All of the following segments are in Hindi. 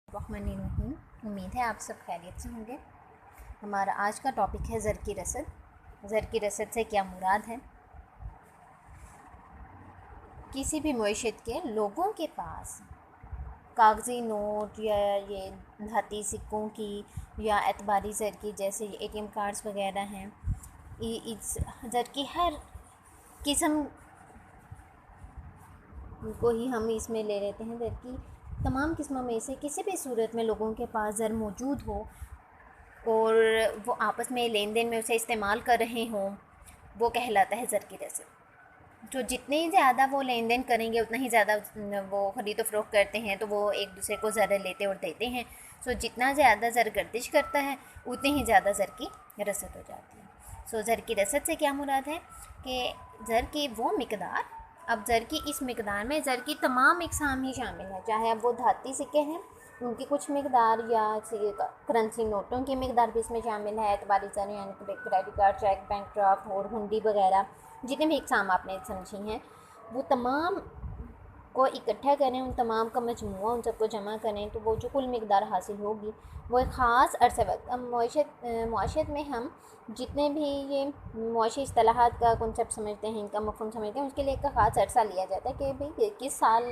रहमानिर्रहीम। उम्मीद है आप सब खैरियत से होंगे। हमारा आज का टॉपिक है ज़र की रसद। ज़र की रसद से क्या मुराद है? किसी भी मईशत के लोगों के पास कागज़ी नोट या ये धाती सिक्कों की या एतबारी ज़र की, जैसे एटीएम कार्ड्स वगैरह हैं, इस ज़र की हर किस्म को ही हम इसमें ले लेते हैं। ज़र की तमाम किस्मों में से किसी भी सूरत में लोगों के पास ज़र मौजूद हो और वो आपस में लेन देन में उसे इस्तेमाल कर रहे हों, वो कहलाता है ज़र की रसद। जो जितने ज़्यादा वो लेन देन करेंगे उतना ही ज़्यादा वो ख़रीद फ़रोख्त करते हैं, तो वो एक दूसरे को ज़र लेते और देते हैं। सो जितना ज़्यादा ज़र गर्दिश करता है उतनी ही ज़्यादा ज़र की रसद हो जाती है। सो ज़र की रसद से क्या मुराद है कि ज़र की वो मिकदार, अब ज़र की इस मिकदार में ज़र की तमाम इकसाम ही शामिल है, चाहे अब वो धाती सिक्के हैं उनकी कुछ मिकदार या करेंसी नोटों की मिकदार भी इसमें शामिल है, एतबारी ज़र यानी कि credit card, cheque, bank draft और हुंडी वगैरह जितने भी इकसाम आपने समझी हैं, वो तमाम को इकट्ठा करें, उन तमाम का मजमूआ उन सबको जमा करें तो वो जो कुल मिकदार हासिल होगी वो एक ख़ास अरसे वक्त। अब मुआशरत में हम जितने भी ये मुआशी इस्तिलाहात का कॉन्सेप्ट समझते हैं, इनका मफ़हूम समझते हैं, उसके लिए एक ख़ास अरसा लिया जाता है कि भाई किस साल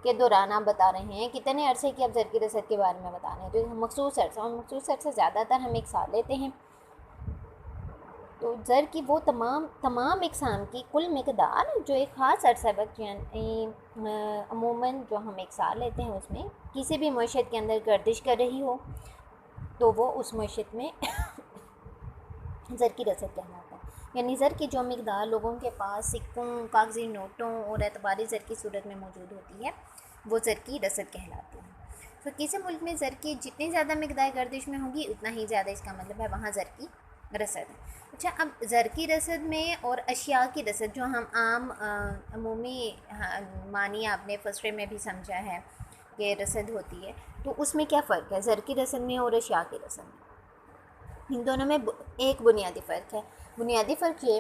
के दौरान आप बता रहे हैं, कितने अरसे की आप ज़र की रसद के बारे में बता रहे हैं। तो मखसूस अरसा, और मखसूस अरसा ज़्यादातर हम एक साल लेते हैं। तो ज़र की वो तमाम इकसाम की कुल मिकदार जो एक ख़ास अरसा वक्त यानी अमूमन जो हम एक साल लेते हैं उसमें किसी भी मईशत के अंदर गर्दिश कर रही हो तो वो उस मईशत में ज़र की रसद कहलाता है। यानी ज़र की जो मिकदार लोगों के पास सिक्कों, कागज़ी नोटों और एतबारी ज़र की सूरत में मौजूद होती है वो ज़र की रसद कहलाती है। तो किसी मुल्क में ज़र की जितनी ज़्यादा मिकदार गर्दिश में होगी उतना ही ज़्यादा इसका मतलब है वहाँ ज़र की रसद है। अच्छा, अब ज़र की रसद में और अशिया की रसद जो हम आम अमूमी मानी आपने फर्स्ट रे में भी समझा है कि रसद होती है, तो उसमें क्या फ़र्क है ज़र की रसद में और अशिया की रसद में? इन दोनों में एक बुनियादी फ़र्क है। बुनियादी फ़र्क ये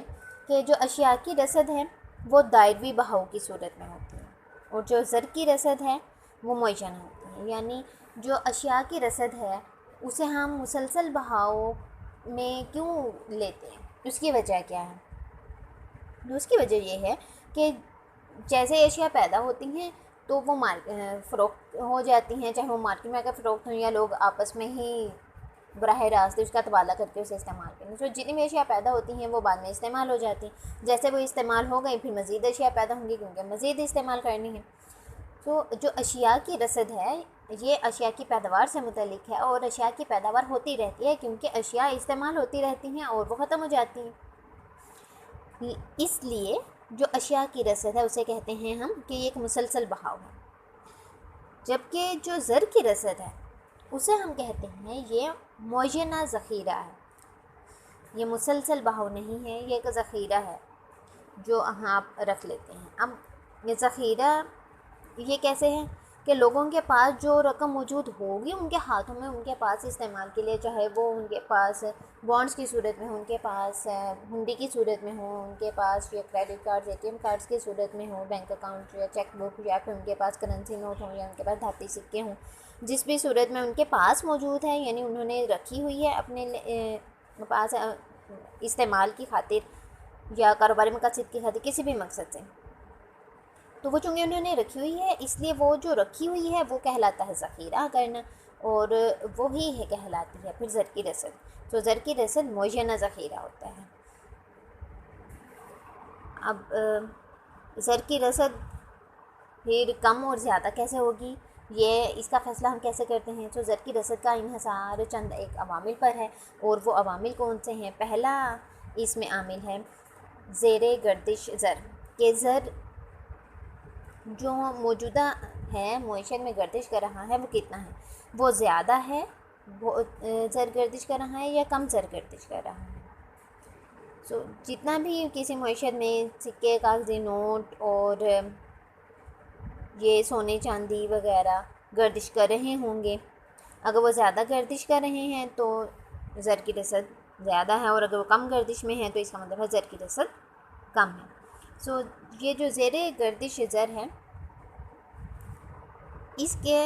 कि जो अशिया की रसद है वो दायरवी बहाव की सूरत में होती है और जो ज़र की रसद है वो मुअय्यन होती है। यानी जो अशिया की रसद है उसे हम मुसलसल बहाव में क्यों लेते हैं, उसकी वजह क्या है? उसकी वजह ये है कि जैसे अशिया पैदा होती हैं तो वो फ़रोख्त हो जाती हैं, चाहे वो मार्केट में आकर फ़रोख्त हों या लोग आपस में ही बराह रास्त उसका तबादला करके उसे इस्तेमाल करें। तो जितनी भी अशिया पैदा होती हैं वो बाद में इस्तेमाल हो जाती हैं। जैसे वो इस्तेमाल हो गई फिर मज़ीद अशिया पैदा होंगी क्योंकि मज़ीद इस्तेमाल करनी है। तो जो अशिया की रसद है ये अशिया की पैदावार से मुतल्लिक है और अशिया की पैदावार होती रहती है क्योंकि अशिया इस्तेमाल होती रहती हैं और वो ख़त्म हो जाती हैं। इसलिए जो अशिया की रसद है उसे कहते हैं हम कि ये एक मुसलसल बहाव है, जबकि जो ज़र की रसद है उसे हम कहते हैं ये मुअय्यना ज़ख़ीरा है। ये मुसलसल बहाव नहीं है, ये एक ज़ख़ीरा है जो आप रख लेते हैं। अब ये ज़ख़ीरा ये कैसे है कि लोगों के पास जो रकम मौजूद होगी उनके हाथों में, उनके पास इस्तेमाल के लिए, चाहे वो उनके पास बॉन्ड्स की सूरत में हो, उनके पास हुंडी की सूरत में हो, उनके पास या क्रेडिट कार्ड्स, एटीएम कार्ड्स की सूरत में हो, बैंक अकाउंट या चेक बुक, या फिर उनके पास करेंसी नोट हो या उनके पास धाती सिक्के हों, जिस भी सूरत में उनके पास मौजूद है, यानी उन्होंने रखी हुई है अपने पास इस्तेमाल की खातिर या कारोबारी मकसद की खातिर, किसी भी मकसद से, तो वो चूँकि उन्होंने रखी हुई है इसलिए वो जो रखी हुई है वो कहलाता है ज़ख़ीरा करना, और वो ही है कहलाती है फिर ज़र की रसद। तो ज़र की रसद मुअय्यना ज़ख़ीरा होता है। अब ज़र की रसद फिर कम और ज़्यादा कैसे होगी, ये इसका फ़ैसला हम कैसे करते हैं? तो ज़र की रसद का इन्हिसार चंद एक अवामिल पर है, और वो अवामिल कौन से हैं? पहला इसमें आमिल है ज़ेरे गर्दिश ज़र, के ज़र जो मौजूदा है मुआशरे में गर्दिश कर रहा है वो कितना है, वो ज़्यादा है, वो ज़र गर्दिश कर रहा है या कम ज़र गर्दिश कर रहा है। सो जितना भी किसी मुआशरे में सिक्के, कागज़ी नोट और ये सोने चांदी वगैरह गर्दिश कर रहे होंगे, अगर वो ज़्यादा गर्दिश कर रहे हैं तो ज़र की रसद ज़्यादा है, और अगर वो कम गर्दिश में है तो इसका मतलब है ज़र की रसद कम है। सो ये जो ज़ेरे गर्दिश ज़र है इसके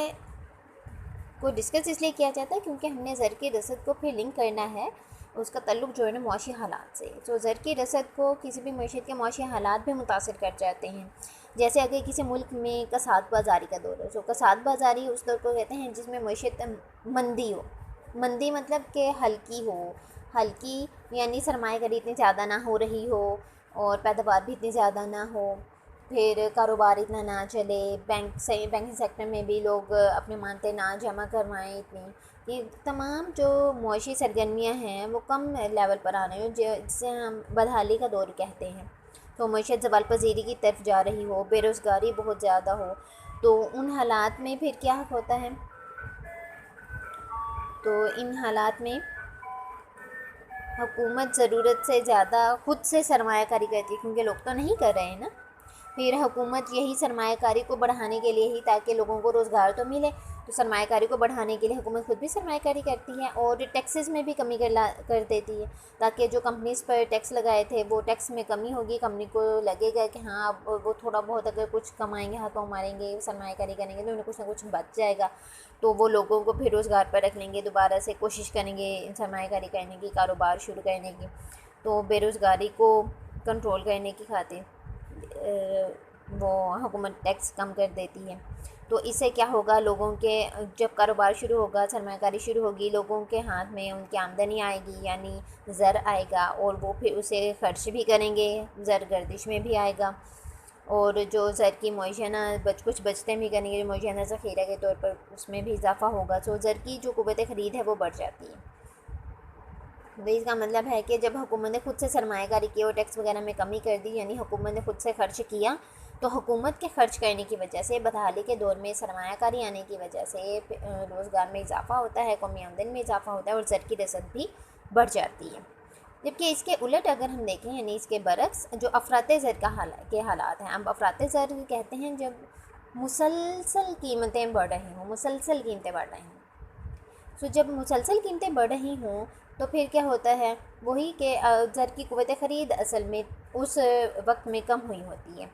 को डिस्कस इसलिए किया जाता है क्योंकि हमने ज़र की रसद को फिर लिंक करना है उसका ताल्लुक जो है ना मुआशी हालात से। तो ज़र की रसद को किसी भी मईशत के मुआशी हालात भी मुतासर कर जाते हैं। जैसे अगर किसी मुल्क में कसाद बाज़ारी का दौर हो, तो कसाद बाज़ारी उस दौर को कहते हैं जिसमें मईशत मंदी हो। मंदी मतलब कि हल्की हो, हल्की यानी सरमायाकारी इतनी ज़्यादा ना हो रही हो और पैदावार भी इतनी ज़्यादा ना हो, फिर कारोबार इतना ना चले, बैंकिंग सेक्टर में भी लोग अपने मानते ना जमा करवाएं इतनी, ये तमाम जो मुआशी सरगर्मियाँ हैं वो कम लेवल पर आ रही हो, जिसे हम बदहाली का दौर कहते हैं। तो मईशत ज़वाल पजीरी की तरफ जा रही हो, बेरोज़गारी बहुत ज़्यादा हो, तो उन हालात में फिर क्या होता है, तो इन हालात में हुकूमत ज़रूरत से ज़्यादा ख़ुद से सरमायाकारी करती है क्योंकि लोग तो नहीं कर रहे हैं ना। फिर हुकूमत यही सरमायाकारी को बढ़ाने के लिए ही, ताकि लोगों को रोज़गार तो मिले, तो सरमायाकारी को बढ़ाने के लिए हुकूमत खुद भी सरमायाकारी करती है और टैक्सेस में भी कमी कर देती है, ताकि जो कंपनीज़ पर टैक्स लगाए थे वो टैक्स में कमी होगी। कंपनी को लगेगा कि हाँ अब वो थोड़ा बहुत अगर कुछ कमाएंगे, हाथों मारेंगे, सरमायाकारी करेंगे तो उन्हें कुछ ना कुछ बच जाएगा, तो वो लोगों को फिर रोज़गार पर रख लेंगे, दोबारा से कोशिश करेंगे सरमायाकारी करने की, कारोबार शुरू करने की। तो बेरोज़गारी को कंट्रोल करने की खातिर वो हुकूमत टैक्स कम कर देती है। तो इससे क्या होगा, लोगों के जब कारोबार शुरू होगा, सरमायाकारी शुरू होगी, लोगों के हाथ में उनकी आमदनी आएगी यानी ज़र आएगा और वो फिर उसे खर्च भी करेंगे, ज़र गर्दिश में भी आएगा और जो ज़र की मुआयना कुछ बचते भी करेंगे, मुआयना ज़ख़ीरा के तौर पर उसमें भी इजाफ़ा होगा। तो ज़र की जो क़ुव्वत ख़रीद है वो बढ़ जाती है। तो इसका मतलब है कि जब हुकूमत ने खुद से सरमायाकारी की और टैक्स वगैरह में कमी कर दी, यानी हुकूमत ने खुद से खर्च किया, तो हुकूमत के खर्च करने की वजह से, बदहाली के दौर में सरमायाकारी आने की वजह से रोज़गार में इजाफ़ा होता है, कौमी आमदनी में इजाफ़ा होता है और ज़र की रसद भी बढ़ जाती है। जबकि इसके उलट अगर हम देखें, यानी इसके बरक्स, जो अफरात ज़र के हालात हैं। अब अफरात ज़र कहते हैं जब मुसलसल कीमतें बढ़ रही हों, मुसलसल कीमतें बढ़ रही हों। तो जब मुसलसल कीमतें बढ़ रही हों तो फिर क्या होता है, वही कि ज़र की क़ुव्वत ख़रीद असल में उस वक्त में कम हुई होती है।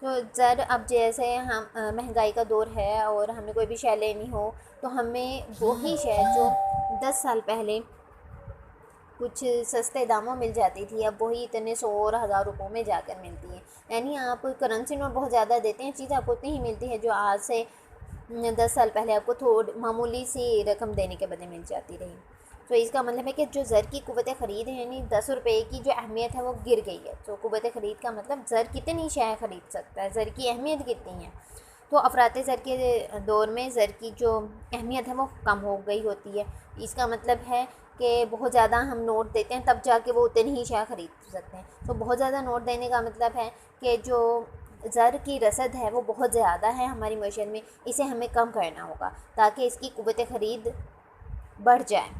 तो ज़र अब जैसे हम महंगाई का दौर है और हमें कोई भी शय लेनी हो तो हमें वही शय जो 10 साल पहले कुछ सस्ते दामों मिल जाती थी, अब वही इतने 100 और 1000 रुपयों में जाकर मिलती है। यानी आप करेंसी नोट बहुत ज़्यादा देते हैं, चीज़ आपको उतनी ही मिलती है जो आज से 10 साल पहले आपको थोड़ी मामूली सी रकम देने के बदले मिल जाती रही। तो इसका मतलब है कि जो ज़र की क़ुव्वत ख़रीद है, यानी 10 रुपये की जो अहमियत है वो गिर गई है। तो क़ुव्वत ख़रीद का मतलब ज़र कितनी शय ख़रीद सकता है, ज़र की अहमियत कितनी है। तो अफरात ज़र के दौर में ज़र की जो अहमियत है वो कम हो गई होती है। इसका मतलब है कि बहुत ज़्यादा हम नोट देते हैं तब जाके वो उतनी ही शय ख़रीद सकते हैं। तो बहुत ज़्यादा नोट देने का मतलब है कि जो ज़र की रसद है वो बहुत ज़्यादा है हमारी मईशत में, इसे हमें कम करना होगा ताकि इसकी क़ुव्वत ख़रीद बढ़ जाए।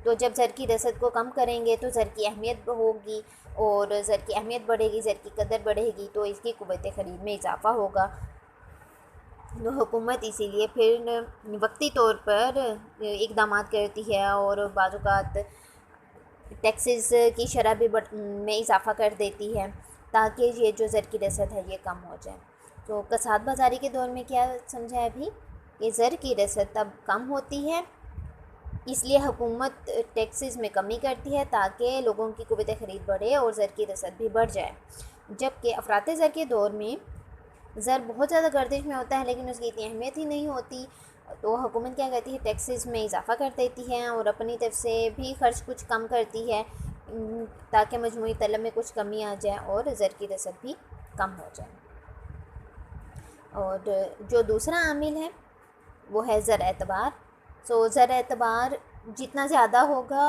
तो जब ज़र की रसद को कम करेंगे तो ज़र की अहमियत होगी और ज़र की अहमियत बढ़ेगी, ज़र की कदर बढ़ेगी, तो इसकी क़ुव्वत ख़रीद में इजाफ़ा होगा। तो हुकूमत इसीलिए फिर वक्ती तौर पर इक़दाम करती है और बाज़ औक़ात टैक्सेस की शरह भी में इजाफ़ा कर देती है ताकि ये जो ज़र की रसद है ये कम हो जाए। तो कसाद बाज़ारी के दौर में क्या समझा है अभी कि ज़र की रसद तब कम होती है, इसलिए हुकूमत टैक्सेस में कमी करती है ताकि लोगों की क़ुव्वत ख़रीद बढ़े और ज़र की रसद भी बढ़ जाए। जबकि अफरात ज़र के दौर में ज़र बहुत ज़्यादा गर्दिश में होता है लेकिन उसकी इतनी अहमियत ही नहीं होती, तो हुकूमत क्या करती है, टैक्सेस में इजाफ़ा कर देती है और अपनी तरफ से भी ख़र्च कुछ कम करती है ताकि मजमूई तलब में कुछ कमी आ जाए और ज़र की रसद भी कम हो जाए। और जो दूसरा आमिल है वो है ज़र एतबार। सो ज़र एतबार जितना ज़्यादा होगा,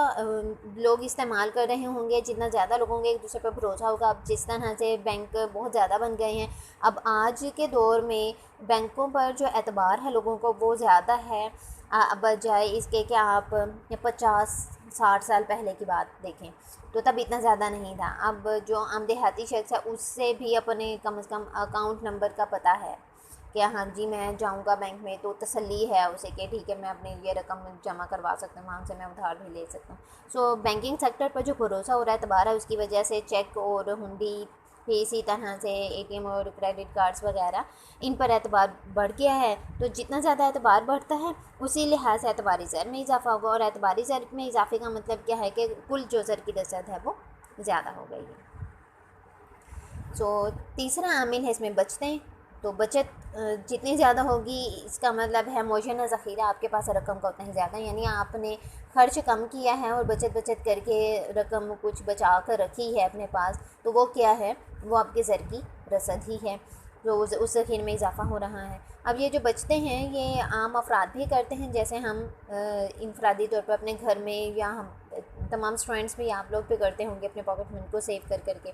लोग इस्तेमाल कर रहे होंगे, जितना ज़्यादा लोगों के एक दूसरे पर भरोसा होगा। अब जिस तरह से बैंक बहुत ज़्यादा बन गए हैं, अब आज के दौर में बैंकों पर जो एतबार है लोगों को वो ज़्यादा है बजाय इसके कि आप 50-60 साल पहले की बात देखें तो तब इतना ज़्यादा नहीं था। अब जो आम देहाती शख्स है उससे भी अपने कम से कम अकाउंट नंबर का पता है कि हाँ जी मैं जाऊँगा बैंक में तो तसल्ली है उसे कि ठीक है मैं अपनी ये रकम जमा करवा सकता हूँ, वहाँ से मैं उधार भी ले सकता हूँ। सो बैंकिंग सेक्टर पर जो भरोसा हो रहा है, एतबार है, उसकी वजह से चेक और हुंडी फिर इसी तरह से एटीएम और क्रेडिट कार्ड्स वगैरह, इन पर एतबार बढ़ गया है। तो जितना ज़्यादा एतबार बढ़ता है उसी लिहाज से एतबारी ज़र में इजाफ़ा होगा, और एतबारी ज़र में इजाफे का मतलब क्या है कि कुल जो ज़र की रसद है वो ज़्यादा हो गई है। तीसरा आमिल है इसमें बचतें। तो बचत जितनी ज़्यादा होगी इसका मतलब है मौजूदा ज़ख़ीरा आपके पास रकम का उतना ही ज़्यादा, यानी आपने खर्च कम किया है और बचत करके रकम कुछ बचा कर रखी है अपने पास, तो वो क्या है, वो आपके ज़र की रसद ही है, तो उस ज़ख़ीरे में इजाफ़ा हो रहा है। अब ये जो बचते हैं ये आम अफराद भी करते हैं, जैसे हम इनफरादी तौर पर अपने घर में, या हम तमाम स्टूडेंट्स भी, आप लोग भी करते होंगे अपने पॉकेट मनी को सेव कर करके,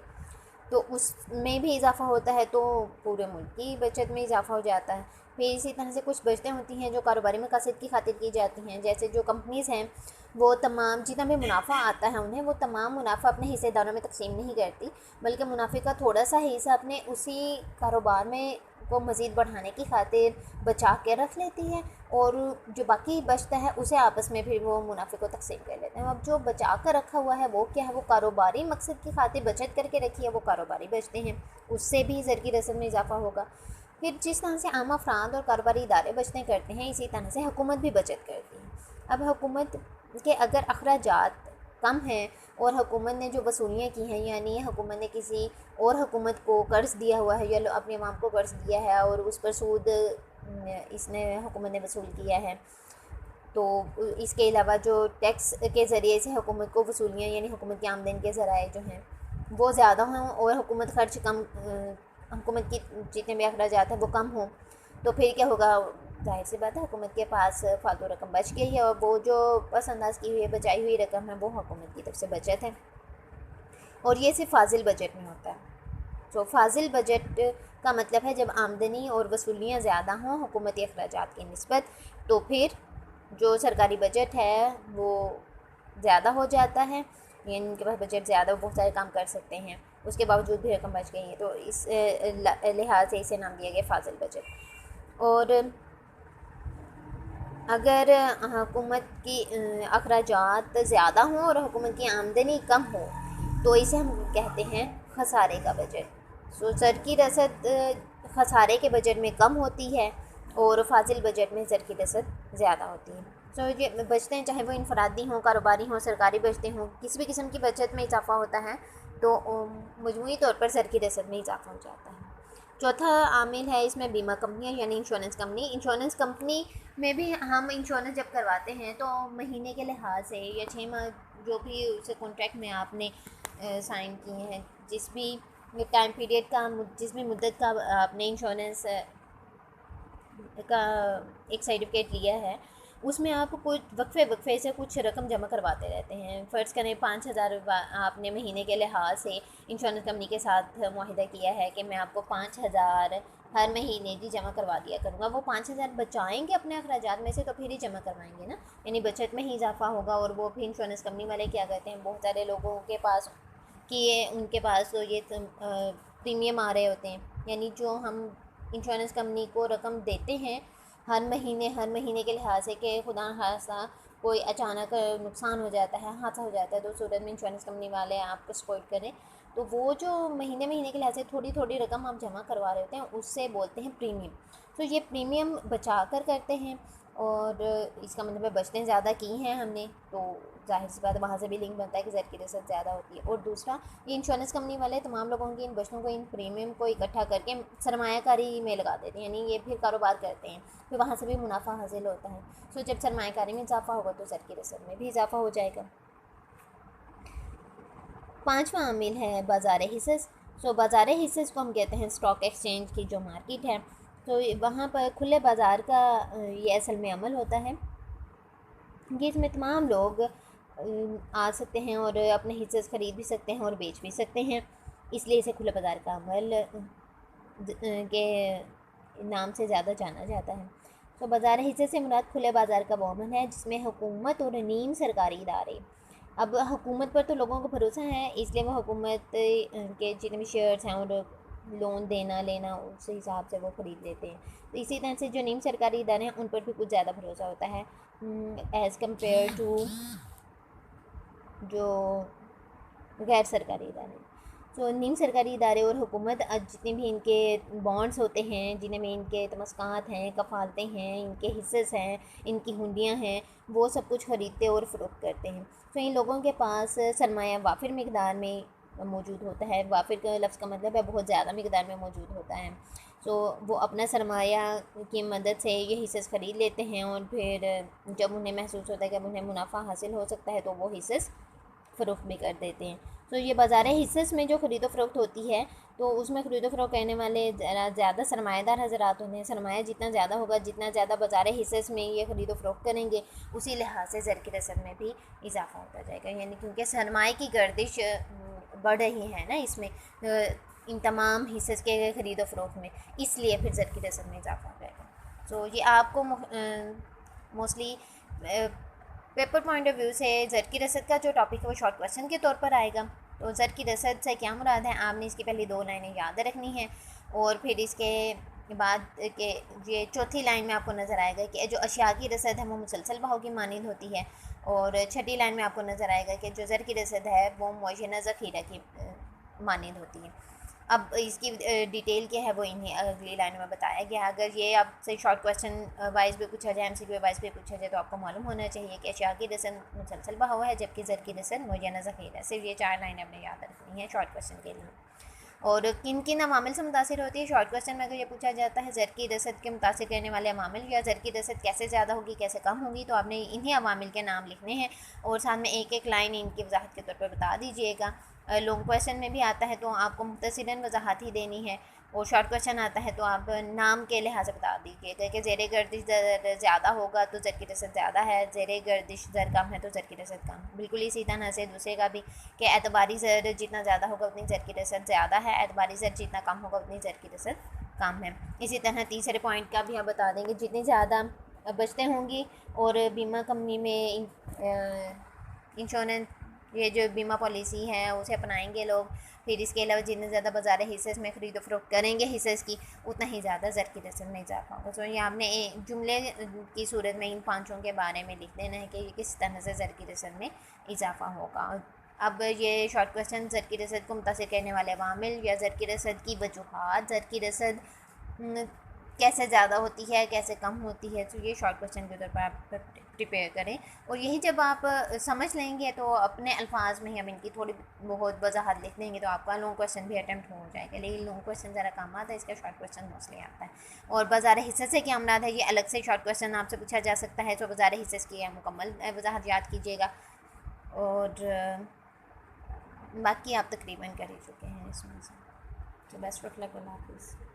तो उसमें भी इजाफ़ा होता है, तो पूरे मुल्क की बचत में इजाफ़ा हो जाता है। फिर इसी तरह से कुछ बचतें होती हैं जो कारोबारी मकासद की खातिर की जाती हैं, जैसे जो कंपनीज़ हैं वो तमाम जितना भी मुनाफा आता है उन्हें, वो तमाम मुनाफा अपने हिस्सेदारों में तकसीम नहीं करती, बल्कि मुनाफे का थोड़ा सा हिस्सा अपने उसी कारोबार में को मज़ीद बढ़ाने की खातिर बचा के रख लेती है, और जो बाकी बचता है उसे आपस में फिर वो मुनाफे को तकसीम कर लेते हैं। अब जो बचा कर रखा हुआ है वो क्या है, वो कारोबारी मकसद की खातिर बचत करके रखी है, वो कारोबारी बचते हैं, उससे भी ज़र की रसद में इजाफ़ा होगा। फिर जिस तरह से आम अफराद और कारोबारी इदारे बचतें करते हैं, इसी तरह से हुकूमत भी बचत करती है। अब हुकूमत के अगर अखराजात कम हैं और हुकूमत ने जो वसूलियाँ की हैं, यानी हुकूमत ने किसी और हुकूमत को कर्ज़ दिया हुआ है या अपने अवाम को कर्ज़ दिया है और उस पर सूद इसने हुकूमत ने वसूल किया है, तो इसके अलावा जो टैक्स के ज़रिए से हुकूमत को वसूलियाँ, यानी हुकूमत की आमदनी के ज़राए जो हैं वो ज़्यादा हों और हुकूमत खर्च कम, हुकूमत की जितने भी अखराजात हैं वो कम हों, तो फिर क्या होगा, जाहिर सी बात है हुकूमत के पास फालतू रकम बच गई है, और वो जो पसंदाज की हुई है, बचाई हुई रकम है, वो हुकूमत की तरफ से बचत है, और ये सिर्फ फाजिल बजट में होता है। तो फाजिल बजट का मतलब है जब आमदनी और वसूलियाँ ज़्यादा हों हुकूमती अखराजात की निस्बत, तो फिर जो सरकारी बजट है वो ज़्यादा हो जाता है, यानी इनके पास बजट ज़्यादा, बहुत सारे काम कर सकते हैं, उसके बावजूद भी रकम बच गई है, तो इस लिहाज से इसे नाम दिया गया फाजिल बजट। और अगर हुकूमत की अखराजात ज़्यादा हों और हुकूमत की आमदनी कम हो, तो इसे हम कहते हैं खसारे का बजट। सो ज़र की रसद खसारे के बजट में कम होती है और फाजिल बजट में ज़र की रसद ज़्यादा होती है। सो ये बचतें हैं, चाहे वो इनफरादी हों, कारोबारी हों, सरकारी बचतें हों, किसी भी किस्म की बचत में इजाफ़ा होता है, तो मजमूई तौर पर ज़र की रसद में इजाफ़ा हो जाता है। चौथा आमिल है इसमें बीमा कंपनियाँ, यानी इंश्योरेंस कंपनी। इंश्योरेंस कंपनी में भी हम इंश्योरेंस जब करवाते हैं तो महीने के लिहाज से या 6 माह जो भी उसे कॉन्ट्रैक्ट में आपने साइन किए हैं, जिस भी टाइम पीरियड का, जिस भी मुद्दत का आपने इंश्योरेंस का एक सर्टिफिकेट लिया है, उसमें आप कुछ वक्फे से कुछ रकम जमा करवाते रहते हैं। फ़र्ज़ करें 5,000 आपने महीने के लिहाज से इंश्योरेंस कंपनी के साथ मुआहिदा किया है कि मैं आपको 5,000 हर महीने जी जमा करवा दिया करूँगा। वो 5,000 बचाएंगे अपने अखराजात में से, तो फिर ही जमा करवाएंगे ना, यानी बचत में ही इजाफा होगा। और वो फिर इंश्योरेंस कंपनी वाले क्या करते हैं, बहुत सारे लोगों के पास कि उनके पास तो ये प्रीमियम आ रहे होते हैं, यानी जो हम इंश्योरेंस कंपनी को रकम देते हैं हर महीने के लिहाज से कि खुदा न खास्ता कोई अचानक नुकसान हो जाता है, हादसा हो जाता है, तो सूरत में इंश्योरेंस कंपनी वाले आपको सपोर्ट करें, तो वो जो महीने महीने के लिहाज से थोड़ी थोड़ी रकम आप जमा करवा रहे होते हैं उससे बोलते हैं प्रीमियम। तो ये प्रीमियम बचा कर करते हैं, और इसका मतलब है बचतें ज़्यादा की हैं हमने, तो जाहिर सी बात है वहाँ से भी लिंक बनता है कि ज़र की रसद ज़्यादा होती है। और दूसरा, ये इंश्योरेंस कंपनी वाले तमाम लोगों की इन बचतों को, इन प्रीमियम को इकट्ठा करके सरमायाकारी में लगा देते हैं, यानी ये फिर कारोबार करते हैं, फिर वहाँ से भी मुनाफा हासिल होता है। सो जब सरमायाकारी में इजाफा होगा तो ज़र की रसद में भी इजाफा हो जाएगा। पाँचवा आमिल है बाज़ार हिस्सेस। सो बाज़ार हिस्सेस को हम कहते हैं स्टॉक एक्सचेंज की जो मार्केट है, तो वहाँ पर खुले बाज़ार का ये असल में अमल होता है कि इसमें तमाम लोग आ सकते हैं और अपने हिस्से ख़रीद भी सकते हैं और बेच भी सकते हैं, इसलिए इसे खुले बाज़ार का अमल के नाम से ज़्यादा जाना जाता है। तो बाज़ार हिस्से से मुराद खुले बाज़ार का वो अमल है जिसमें हुकूमत और नीम सरकारी इदारे, अब हुकूमत पर तो लोगों को भरोसा है, इसलिए वो हुकूमत के जितने भी शेयर्स हैं और लोन देना लेना उस हिसाब से वो ख़रीद लेते हैं। तो इसी तरह से जो नीम सरकारी इदारे हैं उन पर भी कुछ ज़्यादा भरोसा होता है एज़ कम्पेयर टू जो गैर सरकारी इदारे। तो नीम सरकारी इदारे और हुकूमत जितने भी इनके बॉन्ड्स होते हैं, जिन्हें में इनके तमस्कात हैं, कफ़ालतें हैं, इनके हिस्सेस हैं, इनकी हुंडियाँ हैं, वो सब कुछ ख़रीदते और फ़रोख्त करते हैं। तो इन लोगों के पास सरमाया वाफिर मकदार में मौजूद होता है। वाफिर का लफ्ज़ का मतलब है बहुत ज़्यादा मकदार में मौजूद होता है। तो वो अपना सरमाया की मदद से ये हिस्सेस ख़रीद लेते हैं और फिर जब उन्हें महसूस होता है कि अब उन्हें मुनाफा हासिल हो सकता है तो वो हिस्सेस फ़रोख्त भी कर देते हैं। तो ये बाज़ार हिस्सेस में जो ख़रीदो फ़रोख्त होती है, तो उसमें ख़रीदो फ़रोख्त करने वाले ज़्यादा सरमाएदार हज़रात होते हैं। सरमाया जितना ज़्यादा होगा, जितना ज़्यादा बाज़ार हिस्सेस में ये ख़रीदो फ़रोख्त करेंगे, उसी लिहाज से ज़र की रसद में भी इजाफ़ा होता जाएगा। यानी क्योंकि सरमाए की गर्दिश बढ़ रही है ना इसमें, इन तमाम हिस्सेस के ख़रीदो फ़रोख्त में, इसलिए फिर ज़र की रसद में इजाफ़ा हो जाएगा। तो ये आपको mostly paper point of view से ज़र की रसद का जो टॉपिक है वो शॉर्ट क्वेश्चन के तौर पर आएगा। तो ज़र की रसद से क्या मुराद है, आपने इसकी पहली 2 लाइनें याद रखनी है और फिर इसके बाद के ये चौथी लाइन में आपको नज़र आएगा कि जो अशिया की रसद है वो मुसलसल भाव की मानिंद होती है, और छठी लाइन में आपको नज़र आएगा कि जो ज़र की रसद है वो मुअय्यना ज़ख़ीरा की मानिंद होती है। अब इसकी डिटेल क्या है वो इन्हीं अगली लाइन में बताया गया। अगर ये आपसे शॉर्ट क्वेश्चन वाइज भी पूछा जाए, MCQ वाइज भी पूछा जाए, तो आपको मालूम होना चाहिए कि अशिया की रसद मुसलसल बहाव है जबकि ज़र की रसद मुअय्यना ज़ख़ीरा है। सिर्फ ये 4 लाइनें आपने याद रखनी है शॉर्ट क्वेश्चन के लिए। और किन किन अवामिल से मुतासिर होती है, शॉर्ट क्वेश्चन में अगर ये पूछा जाता है ज़र की रसद के मुतासिर करने वाले अवामिल या ज़र की रसद कैसे ज़्यादा होगी कैसे कम होगी, तो आपने इन्हीं अवामिल के नाम लिखने हैं और साथ में एक एक लाइन इनकी वजाहत के तौर पर बता दीजिएगा। लॉन्ग क्वेश्चन में भी आता है तो आपको मुख्तसरन वजाहत ही देनी है, और शॉर्ट क्वेश्चन आता है तो आप नाम के लिहाज से बता दीजिएगा कि ज़ेर गर्दिश ज़र ज़्यादा होगा तो ज़र की रसद ज़्यादा है, ज़ेर गर्दिश ज़र कम है तो ज़र की रसद कम। बिल्कुल इसी तरह से दूसरे का भी कि एतबारी ज़र जितना ज़्यादा होगा उतनी ज़र की रसद ज़्यादा है, एतबारी ज़र जितना कम होगा उतनी ज़र की रसद कम है। इसी तरह तीसरे पॉइंट का भी हम बता देंगे, जितनी ज़्यादा बचतें होंगी और बीमा कंपनी में इंश्योरेंस ये जो बीमा पॉलिसी है उसे अपनाएंगे लोग, फिर इसके अलावा जितने ज़्यादा बाज़ार हिस्सेस में ख़रीदो फ़रोख्त करेंगे हिस्सेस की, उतना ही ज़्यादा ज़र की रसद में इजाफा होगा। तो ये आपने जुमले की सूरत में इन पाँचों के बारे में लिख देना है कि किस तरह से ज़र की रसद में इजाफा होगा। अब ये शॉर्ट क्वेश्चन ज़र की रसद को मुतासिर करने वाले अवामिल या ज़र की रसद की वजूहात, ज़र की रसद कैसे ज़्यादा होती है कैसे कम होती है, तो ये शॉर्ट क्वेश्चन के तौर पर आप प्रिपेयर करें। और यही जब आप समझ लेंगे तो अपने अल्फाज में ही हम इनकी थोड़ी बहुत वजाहत लिख लेंगे तो आपका लॉन्ग क्वेश्चन भी अटैम्प्ट हो जाएगा। लेकिन लॉन्ग क्वेश्चन ज़रा कम आता है, इसका शॉर्ट क्वेश्चन मोस्टली आता है। और बाज़ार हिस्से से क्या मुराद है, ये अलग से शॉर्ट क्वेश्चन आपसे पूछा जा सकता है, तो बाज़ार हिस्से की मुकम्मल वजाहत याद कीजिएगा। और बाकी आप तकरीबन कर ही चुके हैं इसमें से। तो बेस्ट ऑफ लक, अल्लाह हाफ़िज़।